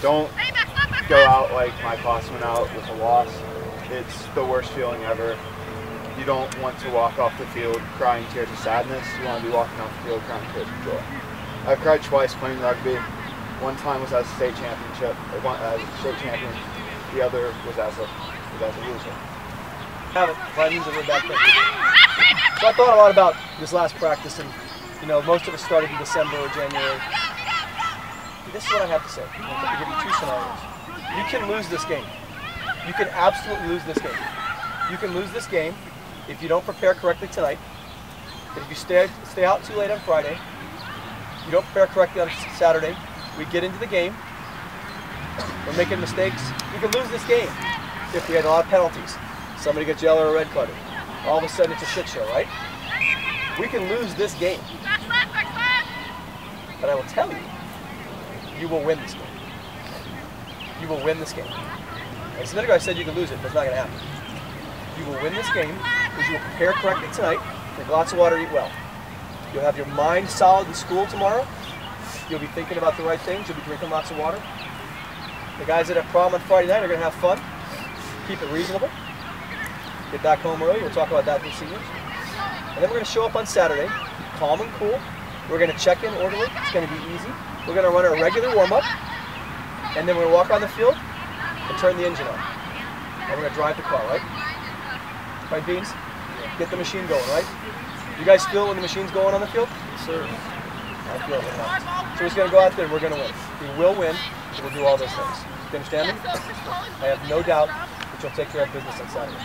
Don't go out like my class went out with a loss. It's the worst feeling ever. You don't want to walk off the field crying tears of sadness. You want to be walking off the field crying tears of joy. I've cried twice playing rugby. One time was as a state championship, as a state champion. The other was as a loser. Haven't, but I a bad thing. So I thought a lot about this last practice, and most of it started in December or January. This is what I have to say. I'm going to give you two scenarios. You can lose this game. You can absolutely lose this game. You can lose this game if you don't prepare correctly tonight. If you stay out too late on Friday, you don't prepare correctly on Saturday, we get into the game, we're making mistakes. You can lose this game if we had a lot of penalties. Somebody gets yellow or red carded. All of a sudden it's a shit show, right? We can lose this game. But I will tell you, you will win this game. You will win this game. And a minute ago I said you can lose it, but it's not going to happen. You will win this game because you will prepare correctly tonight, drink lots of water, eat well. You'll have your mind solid in school tomorrow. You'll be thinking about the right things. You'll be drinking lots of water. The guys that have prom on Friday night are going to have fun. Keep it reasonable. Get back home early. We'll talk about that with the seniors. And then we're going to show up on Saturday, calm and cool. We're going to check in orderly. It's going to be easy. We're going to run our regular warm-up. And then we're going to walk on the field and turn the engine on. And we're going to drive the car, right? Right, Beans? Get the machine going, right? You guys feel when the machine's going on the field? Yes, sir. I feel it. So we're just going to go out there and we're going to win. We will win. We'll do all those things. You understand me? I have no doubt that you'll take care of business on Saturday.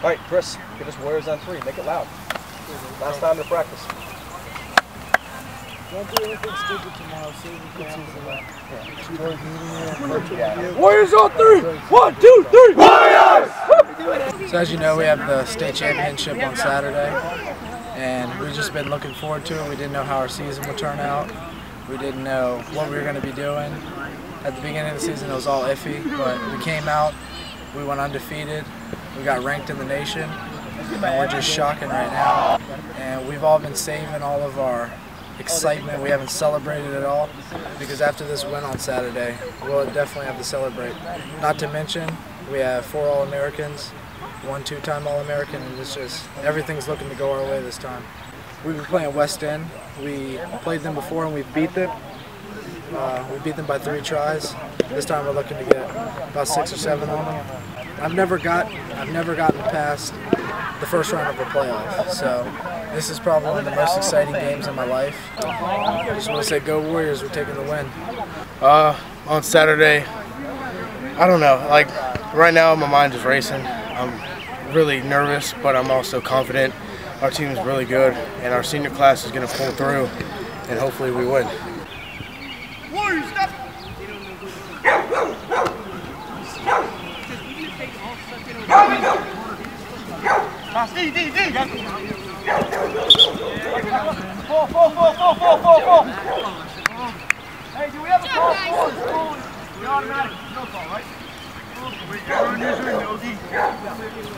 All right, Chris, give us Warriors on 3. Make it loud. Last time to practice. Don't do anything stupid tomorrow. See if we can. Warriors on 3! 1, 2, 3! Warriors! So as you know, we have the state championship on Saturday, and we've just been looking forward to it. We didn't know how our season would turn out. We didn't know what we were going to be doing. At the beginning of the season, it was all iffy, but we came out, we went undefeated, we got ranked in the nation, and we're just shocking right now. And we've all been saving all of our excitement. We haven't celebrated at all, because after this win on Saturday, we'll definitely have to celebrate. Not to mention, we have 4 All-Americans, 1 2-time All-American, and it's just, everything's looking to go our way this time. We've been playing West End. We played them before and we beat them. We beat them by 3 tries. This time we're looking to get about 6 or 7 on them. I've never gotten past the first round of a playoff, so this is probably one of the most exciting games in my life. I just want to say, go Warriors, we're taking the win. On Saturday, I don't know, like right now my mind is racing. I'm really nervous, but I'm also confident. Our team is really good, and our senior class is going to pull through, and hopefully we win. Warriors, stop! Fall. Hey, do we have a call? We automatic. No call, right? Let's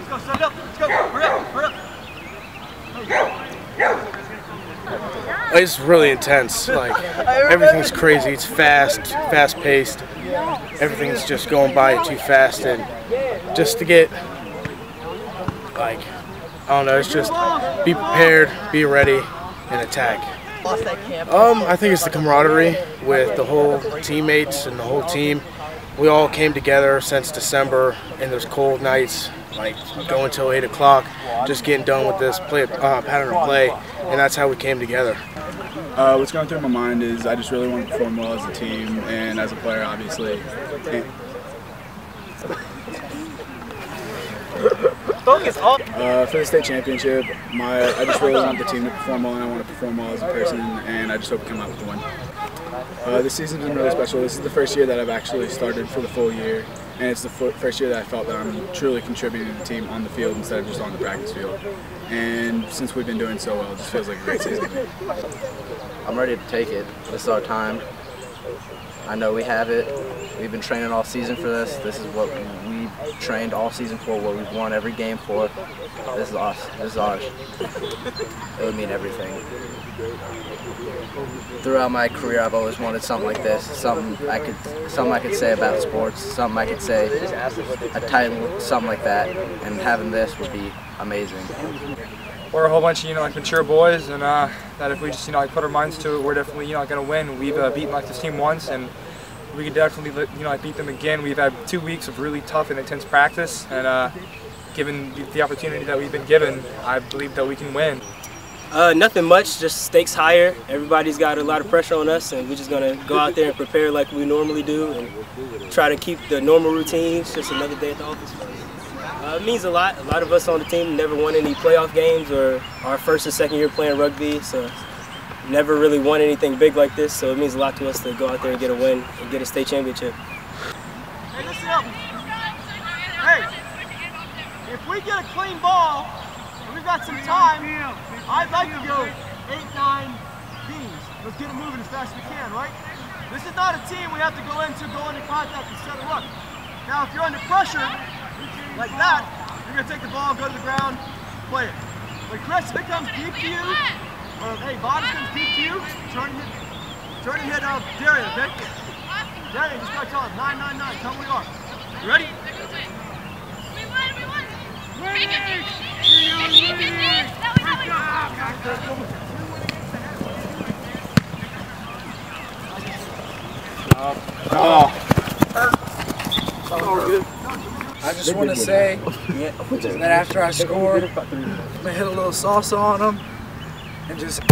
go, set it up. Let's go. Hurry up. It's really intense. Like everything's crazy. It's fast-paced. Everything's just going by too fast, and just to get I don't know. It's just be prepared, be ready, and attack. I think it's the camaraderie with the whole teammates and the whole team. We all came together since December in those cold nights, like going till 8 o'clock, just getting done with this pattern of play, and that's how we came together. What's going through my mind is I just really want to perform well as a team and as a player, obviously. For the state championship, I just really want the team to perform well, and I want to perform well as a person, and I just hope to come out with a win. This season's been really special. This is the first year that I've actually started for the full year, and it's the first year that I felt that I'm truly contributing to the team on the field instead of just on the practice field. And since we've been doing so well, it just feels like a great season to me. I'm ready to take it. This is our time. I know we have it. We've been training all season for this. This is what we trained all season for, what we've won every game for. This is us. This is ours. It would mean everything. Throughout my career, I've always wanted something like this. Something I could say about sports. Something I could say, a title, something like that. And having this would be amazing. We're a whole bunch of like mature boys, and that if we just like put our minds to it, we're definitely going to win. We've beaten like this team once, and we could definitely like beat them again. We've had 2 weeks of really tough and intense practice, and given the opportunity that we've been given, I believe that we can win. Nothing much, just stakes higher. Everybody's got a lot of pressure on us, and we're just going to go out there and prepare like we normally do, and try to keep the normal routines. Just another day at the office. It means a lot. A lot of us on the team never won any playoff games or our first or second year playing rugby, so never really won anything big like this, so it means a lot to us to go out there and get a win and get a state championship. Hey, listen up. Hey, if we get a clean ball and we've got some time, I'd like to go 8-9 beans. Let's get it moving as fast as we can, right? This is not a team we have to go into contact and set a run. Now, if you're under pressure, like that, you're going to take the ball, go to the ground, play it. But Chris, if it comes deep to you, or hey, Bobby comes deep to you, turn and hit Darian, okay? Darian, just start telling him, 999, tell him we are. You ready? We won! I just want to say that after I score, I'm going to hit a little salsa on them and just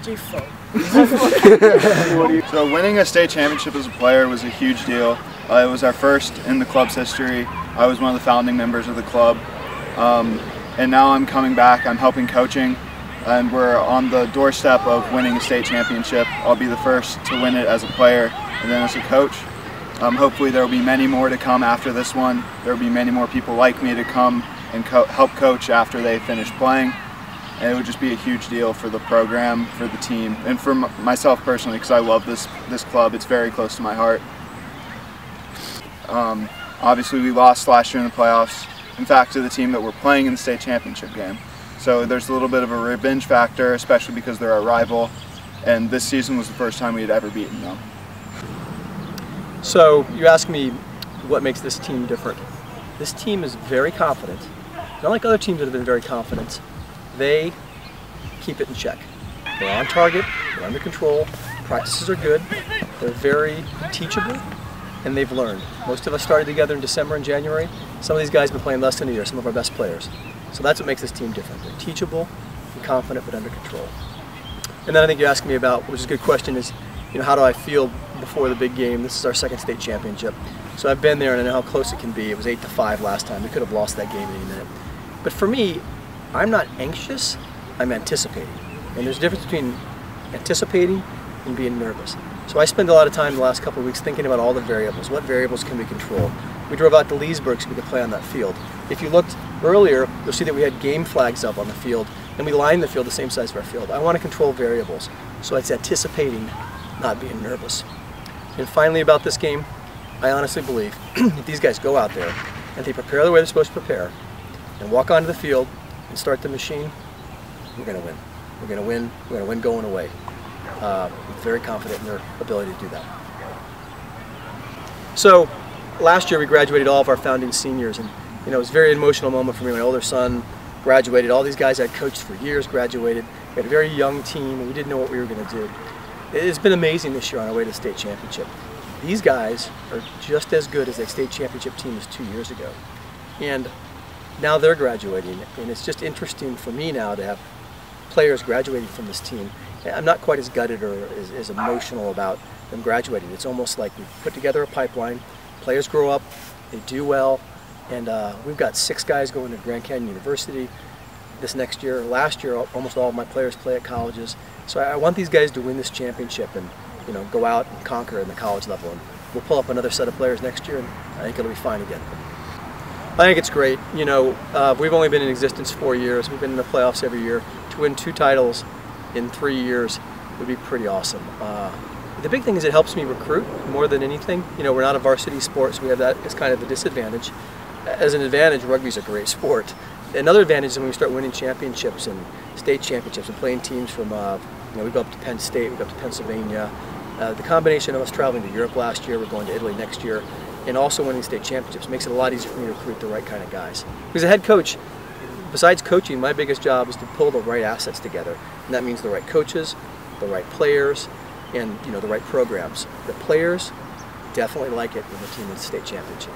G-funk. So winning a state championship as a player was a huge deal. It was our first in the club's history. I was one of the founding members of the club. And now I'm coming back, I'm helping coaching, and we're on the doorstep of winning a state championship. I'll be the first to win it as a player and then as a coach. Hopefully there will be many more to come after this one. There will be many more people like me to come and help coach after they finish playing. And it would just be a huge deal for the program, for the team, and for myself personally, because I love this club. It's very close to my heart. Obviously we lost last year in the playoffs, in fact to the team that we're playing in the state championship game. So there's a little bit of a revenge factor, especially because they're our rival, and this season was the first time we had ever beaten them. So you ask me what makes this team different. This team is very confident. Not like other teams that have been very confident. They keep it in check. They're on target, they're under control, practices are good, they're very teachable, and they've learned. Most of us started together in December and January. Some of these guys have been playing less than a year, some of our best players. So that's what makes this team different. They're teachable, and confident, but under control. And then I think you asked me about, which is a good question, is how do I feel before the big game? This is our second state championship. So I've been there and I know how close it can be. It was 8-5 last time. We could have lost that game any minute. But for me, I'm not anxious, I'm anticipating. And there's a difference between anticipating and being nervous. So I spend a lot of time the last couple of weeks thinking about all the variables. What variables can we control? We drove out to Leesburg so we could play on that field. If you looked earlier, you'll see that we had game flags up on the field, and we lined the field the same size of our field. I want to control variables, so it's anticipating, not being nervous. And finally about this game, I honestly believe if these guys go out there and they prepare the way they're supposed to prepare and walk onto the field and start the machine, we're going to win. We're going to win. We're going to win going away. I'm very confident in their ability to do that. So last year we graduated all of our founding seniors, and it was a very emotional moment for me. My older son graduated. All these guys I'd coached for years graduated. We had a very young team and we didn't know what we were going to do. It's been amazing this year on our way to the state championship. These guys are just as good as a state championship team was 2 years ago. And now they're graduating, and it's just interesting for me now to have players graduating from this team. I'm not quite as gutted or as emotional about them graduating. It's almost like we've put together a pipeline, players grow up, they do well, and we've got 6 guys going to Grand Canyon University this next year. Last year, almost all of my players play at colleges. So I want these guys to win this championship and go out and conquer in the college level. And we'll pull up another set of players next year, and I think it'll be fine again. I think it's great. We've only been in existence 4 years. We've been in the playoffs every year. To win 2 titles in 3 years would be pretty awesome. The big thing is it helps me recruit more than anything. You know, we're not a varsity sport, so we have that as kind of a disadvantage. As an advantage, rugby's a great sport. Another advantage is when we start winning championships and state championships and playing teams from, you know, we go up to Penn State, we go up to Pennsylvania. The combination of us traveling to Europe last year, we're going to Italy next year, and also winning state championships makes it a lot easier for me to recruit the right kind of guys. Because as a head coach, besides coaching, my biggest job is to pull the right assets together. And that means the right coaches, the right players, and the right programs. The players definitely like it when the team wins the state championship.